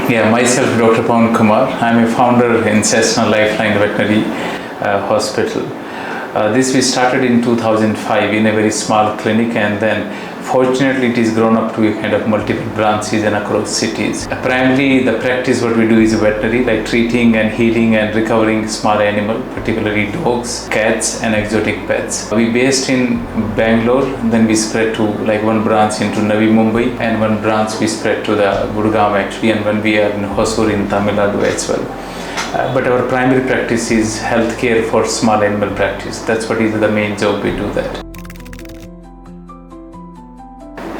Yeah, myself, Dr. Pawan Kumar. I'm a founder in CESSNA Lifeline Veterinary Hospital. This we started in 2005 in a very small clinic, and then fortunately it is grown up to a kind of multiple branches and across cities. Primarily the practice what we do is veterinary, like treating and healing and recovering small animal, particularly dogs, cats and exotic pets. We based in Bangalore, then we spread to like one branch into Navi Mumbai and one branch we spread to the Gurgaon actually, and when we are in Hosur in Tamil Nadu as well. But our primary practice is healthcare for small animal practice. That's what is the main job we do that.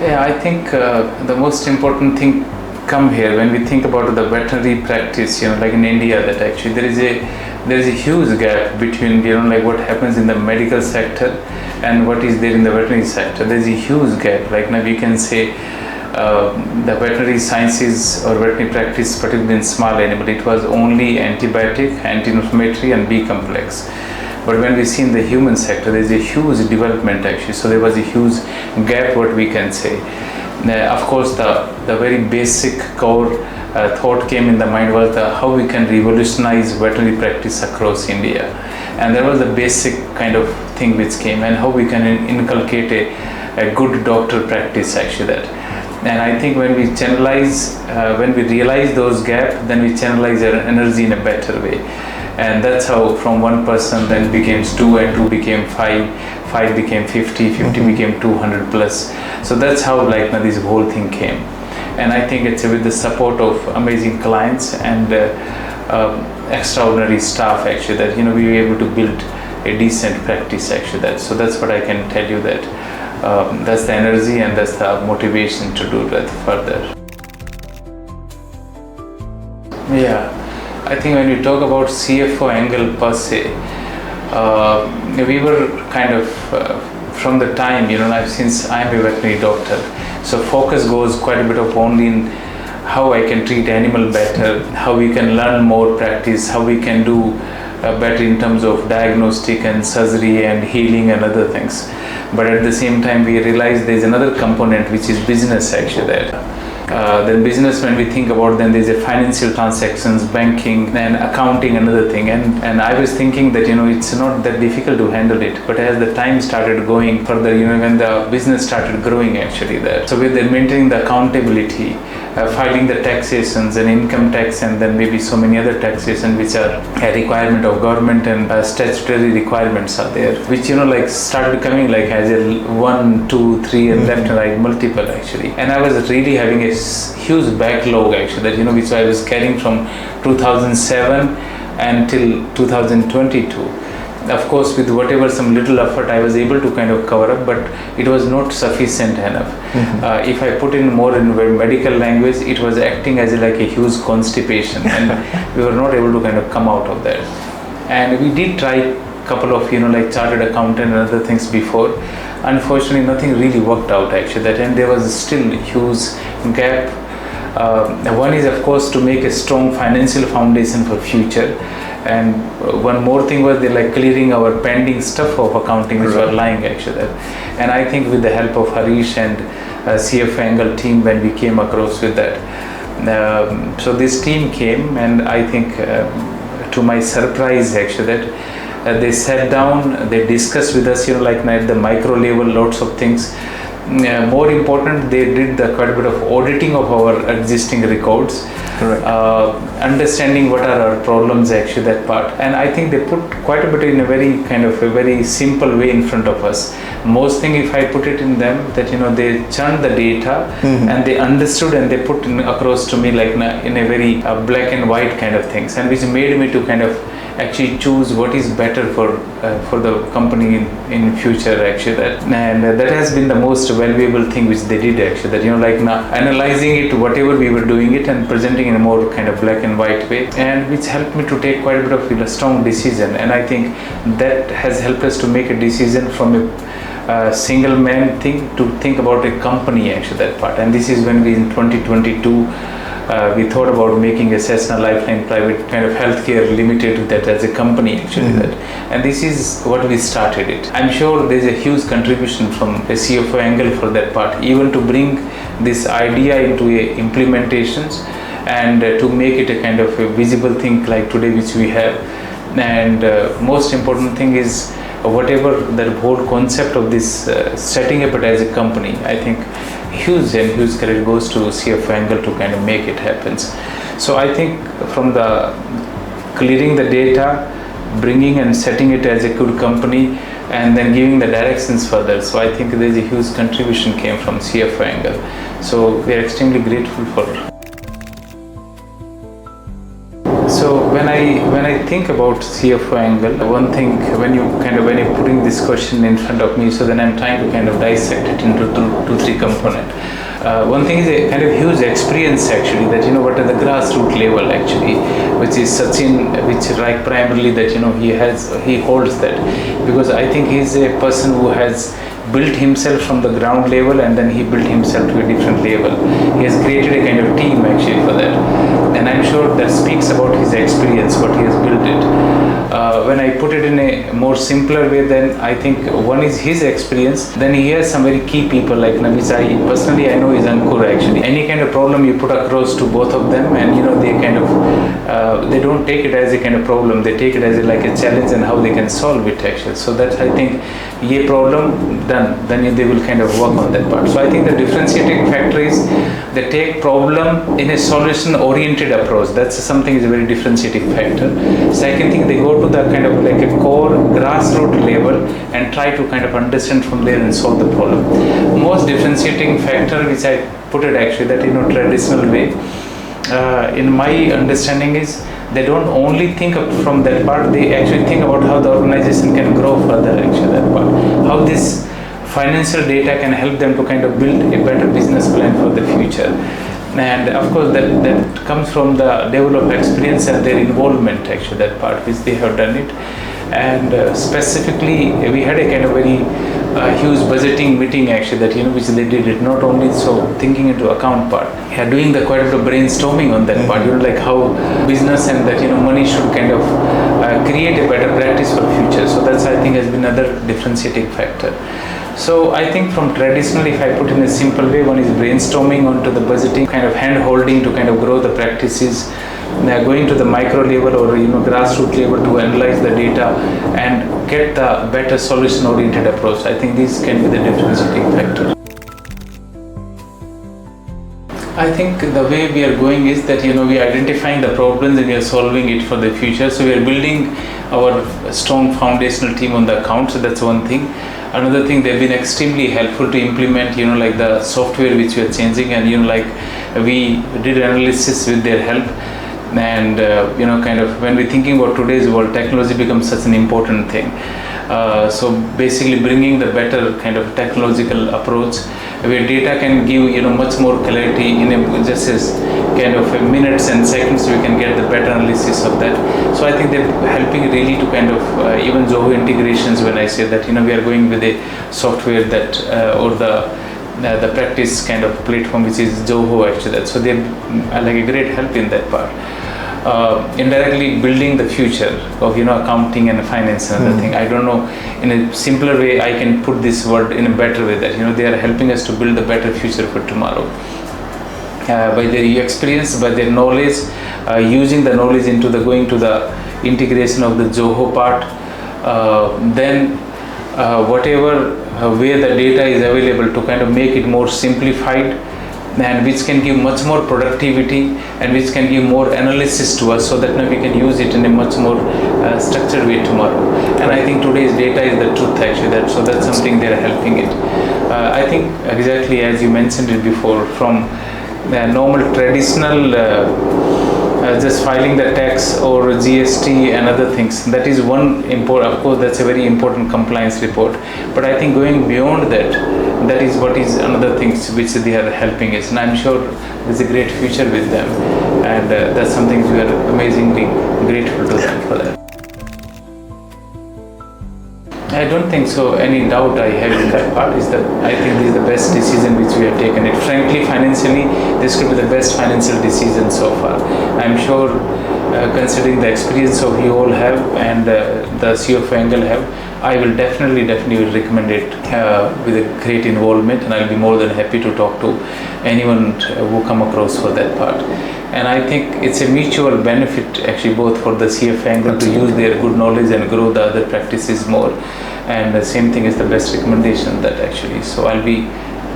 Yeah, I think the most important thing come here when we think about the veterinary practice, like in India, that actually there is a huge gap between, like what happens in the medical sector and what is there in the veterinary sector. There's a huge gap. Like now we can say the veterinary sciences or veterinary practice, particularly in small animal, it was only antibiotic, anti-inflammatory and B complex. But when we see in the human sector, there is a huge development actually. So there was a huge gap, what we can say. Of course, the very basic core thought came in the mind was how we can revolutionize veterinary practice across India. And there was a basic kind of thing which came, and how we can inculcate a good doctor practice actually that. And I think when we channelize, when we realize those gaps, then we channelize our energy in a better way. And that's how from one person then became two, and two became five became 50, 50 became 200 plus. So that's how like now this whole thing came. And I think it's with the support of amazing clients and extraordinary staff actually that we were able to build a decent practice actually that. So that's what I can tell you that that's the energy and that's the motivation to do that further. Yeah. I think when you talk about CFO Angle per se, we were kind of from the time, since I'm a veterinary doctor, so focus goes quite a bit of only in how I can treat animal better, how we can learn more practice, how we can do better in terms of diagnostic and surgery and healing and other things. But at the same time, we realize there's another component which is business actually there. Then business, when we think about, then there's a financial transactions, banking and accounting, another thing. And I was thinking that it's not that difficult to handle it, but as the time started going further, when the business started growing actually there, so with the maintaining the accountability, filing the taxations and income tax, and then maybe so many other taxation which are a requirement of government, and statutory requirements are there, which like started becoming like as a 1, 2, 3 and left and right multiple actually. And I was really having a huge backlog actually that which I was carrying from 2007 until 2022. Of course, with whatever some little effort I was able to kind of cover up, but it was not sufficient enough. If I put in more in medical language, it was acting as like a huge constipation, and we were not able to kind of come out of that. And we did try couple of like chartered accountant and other things before. Unfortunately, nothing really worked out actually that, and there was still huge gap. One is of course to make a strong financial foundation for future. And one more thing was they like clearing our pending stuff of accounting which were lying actually there. And I think with the help of Harish and CFO Angle team, when we came across with that, so this team came, and I think to my surprise actually that they sat down, they discussed with us like at the micro level lots of things. More important, they did quite a bit of auditing of our existing records. Understanding what are our problems actually, that part. And I think they put quite a bit in a very kind of a very simple way in front of us. Most thing, if I put it in them, that they churned the data and they understood, and they put across to me like in a very black and white kind of things, and which made me to kind of actually choose what is better for the company in future actually that. And that has been the most valuable thing which they did actually that, like now analyzing it, whatever we were doing it, and presenting in a more kind of black and white way, and which helped me to take quite a bit of a strong decision. And I think that has helped us to make a decision from a single man thing to think about a company actually, that part. And this is when we in 2022 we thought about making a CESSNA Lifeline private kind of healthcare limited that as a company actually that. And this is what we started it. I'm sure there's a huge contribution from a CFO Angle for that part, even to bring this idea into a implementations. and to make it a kind of a visible thing like today which we have. And most important thing is whatever the whole concept of this setting up it as a company, I think huge credit goes to CFO Angle to kind of make it happen. So I think from the clearing the data, bringing and setting it as a good company, and then giving the directions further. So I think there's a huge contribution came from CFO Angle. So we are extremely grateful for it. So when I think about CFO Angle, one thing when you're putting this question in front of me, so then I'm trying to kind of dissect it into two, three components. One thing is a kind of huge experience actually, that what at the grassroots level actually, which is Sachin, which like primarily that he holds that, because I think he's a person who has built himself from the ground level and then he built himself to a different level. He has created a kind of team actually for that, and I'm sure that speaks about his experience, what he has built it. When I put it in a more simpler way, then I think one is his experience, then he has some very key people like which I personally I know is Ankur actually. Any kind of problem you put across to both of them, and they kind of they don't take it as a kind of problem, they take it as like a challenge and how they can solve it actually. So that's I think a problem done, then they will kind of work on that part. So I think the differentiating factor is they take problem in a solution oriented approach. That's something is a very differentiating factor. Second thing, they go to the kind of like a core grassroots level and try to kind of understand from there and solve the problem. Most differentiating factor which I put it actually that traditional way in my understanding is they don't only think from that part, they actually think about how the organization can grow further actually, that part, how this financial data can help them to kind of build a better business plan for the future. And of course that comes from the level of experience and their involvement actually, that part which they have done it. And specifically we had a kind of very huge budgeting meeting actually, that which they did it not only so thinking into account part, doing the quite a bit of brainstorming on that part, like how business and that money should kind of create a better practice for future. So that's I think has been another differentiating factor. So I think from traditionally, if I put in a simple way, one is brainstorming onto the budgeting, kind of hand holding to kind of grow the practices, going to the micro level or grassroots level to analyze the data and get the better solution oriented approach. I think these can be the differentiating factor. I think the way we are going is that we are identifying the problems and we are solving it for the future. So we are building our strong foundational team on the account. So that's one thing. Another thing, they've been extremely helpful to implement like the software which we are changing, and like we did analysis with their help. And kind of when we're thinking about today's world, technology becomes such an important thing. So basically bringing the better kind of technological approach where data can give much more clarity in just as kind of minutes and seconds, we can get the better analysis of that. So I think they're helping really to kind of even Zoho integrations, when I say that we are going with a software that or the practice kind of platform which is Zoho actually, that so they're like a great help in that part. Indirectly building the future of accounting and finance and other thing. I don't know, in a simpler way I can put this word in a better way, that they are helping us to build a better future for tomorrow by their experience, by their knowledge, using the knowledge into the going to the integration of the Zoho part, then whatever where the data is available to kind of make it more simplified, and which can give much more productivity and which can give more analysis to us, so that now we can use it in a much more structured way tomorrow. And I think today's data is the truth actually, so that's something they're helping it. I think exactly as you mentioned it before, from normal traditional just filing the tax or GST and other things, that is one important, of course that's a very important compliance report, but I think going beyond that, that is what is another things which they are helping us, and I'm sure there's a great future with them, and that's something we are amazingly grateful to them for that. I don't think so any doubt I have in that part, is that I think this is the best decision which we have taken it. Frankly, financially, this could be the best financial decision so far. I'm sure considering the experience of you all have and the CFO Angle have, I will definitely recommend it with a great involvement, and I'll be more than happy to talk to anyone who come across for that part. And I think it's a mutual benefit actually, both for the CFO Angle to use their good knowledge and grow the other practices more, and the same thing is the best recommendation that actually, so I'll be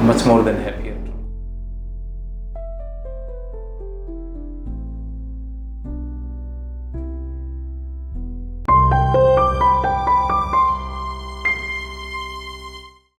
much more than happy.